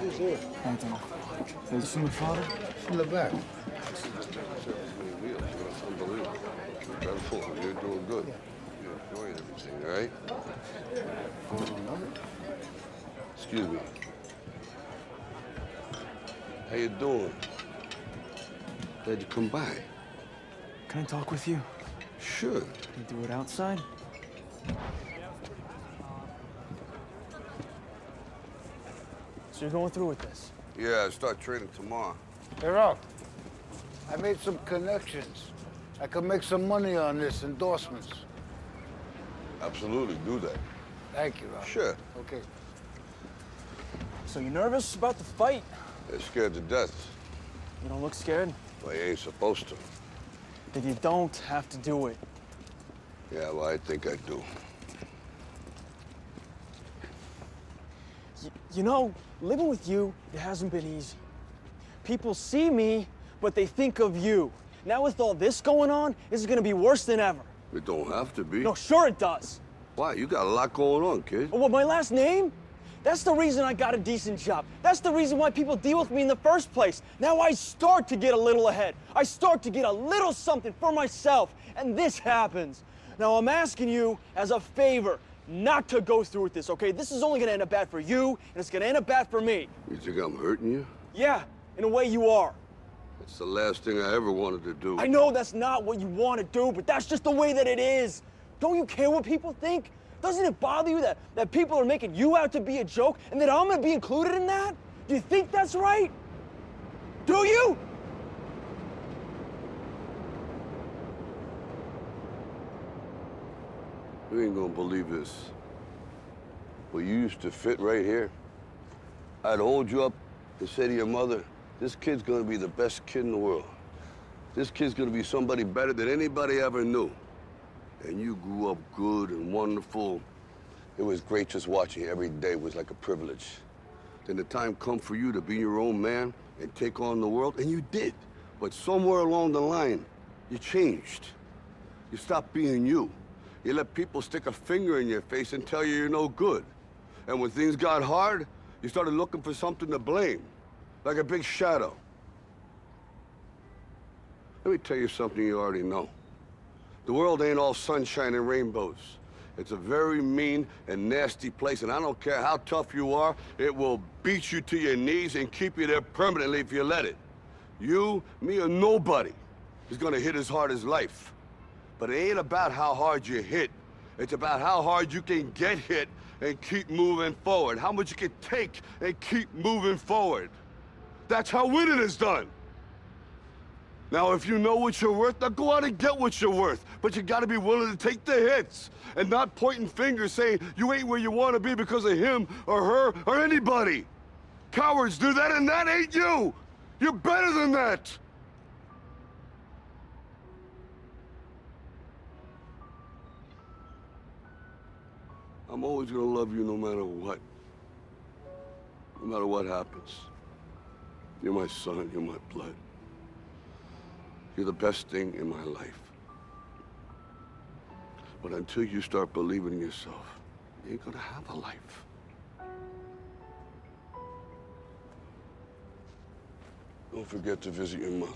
He's here. Thank you. Is this from your father? In the back. It's unbelievable. Incredible. You're doing good. You're enjoying everything, all right? Excuse me. How you doing? Glad you come by. Can I talk with you? Sure. Can you do it outside? So you're going through with this? Yeah, I start training tomorrow. Hey, Rob. I made some connections. I could make some money on this, endorsements. Absolutely, do that. Thank you, Rob. Sure. Okay. So you're nervous about the fight? They're scared to death. You don't look scared? Well, you ain't supposed to. Then you don't have to do it. Yeah, well, I think I do. You know, living with you, it hasn't been easy. People see me, but they think of you. Now with all this going on, this is gonna be worse than ever. It don't have to be. No, sure it does. Why? You got a lot going on, kid. Oh, what, my last name? That's the reason I got a decent job. That's the reason why people deal with me in the first place. Now I start to get a little ahead. I start to get a little something for myself, and this happens. Now I'm asking you as a favor not to go through with this, okay? This is only gonna end up bad for you, and it's gonna end up bad for me. You think I'm hurting you? Yeah, in a way you are. That's the last thing I ever wanted to do. I know that's not what you want to do, but that's just the way that it is. Don't you care what people think? Doesn't it bother you that people are making you out to be a joke and that I'm gonna be included in that? Do you think that's right? Do you? You ain't gonna believe this. But you used to fit right here. I'd hold you up and say to your mother, this kid's gonna be the best kid in the world. This kid's gonna be somebody better than anybody ever knew. And you grew up good and wonderful. It was great just watching you every day. It was like a privilege. Then the time come for you to be your own man and take on the world, and you did. But somewhere along the line, you changed. You stopped being you. You let people stick a finger in your face and tell you you're no good. And when things got hard, you started looking for something to blame, like a big shadow. Let me tell you something you already know. The world ain't all sunshine and rainbows. It's a very mean and nasty place, and I don't care how tough you are, it will beat you to your knees and keep you there permanently if you let it. You, me, or nobody is gonna hit as hard as life. But it ain't about how hard you hit. It's about how hard you can get hit and keep moving forward. How much you can take and keep moving forward. That's how winning is done. Now, if you know what you're worth, now go out and get what you're worth. But you gotta be willing to take the hits and not pointing fingers saying you ain't where you wanna be because of him or her or anybody. Cowards do that, and that ain't you. You're better than that. I'm always gonna love you no matter what. No matter what happens. You're my son, you're my blood. You're the best thing in my life. But until you start believing in yourself, you ain't gonna have a life. Don't forget to visit your mother.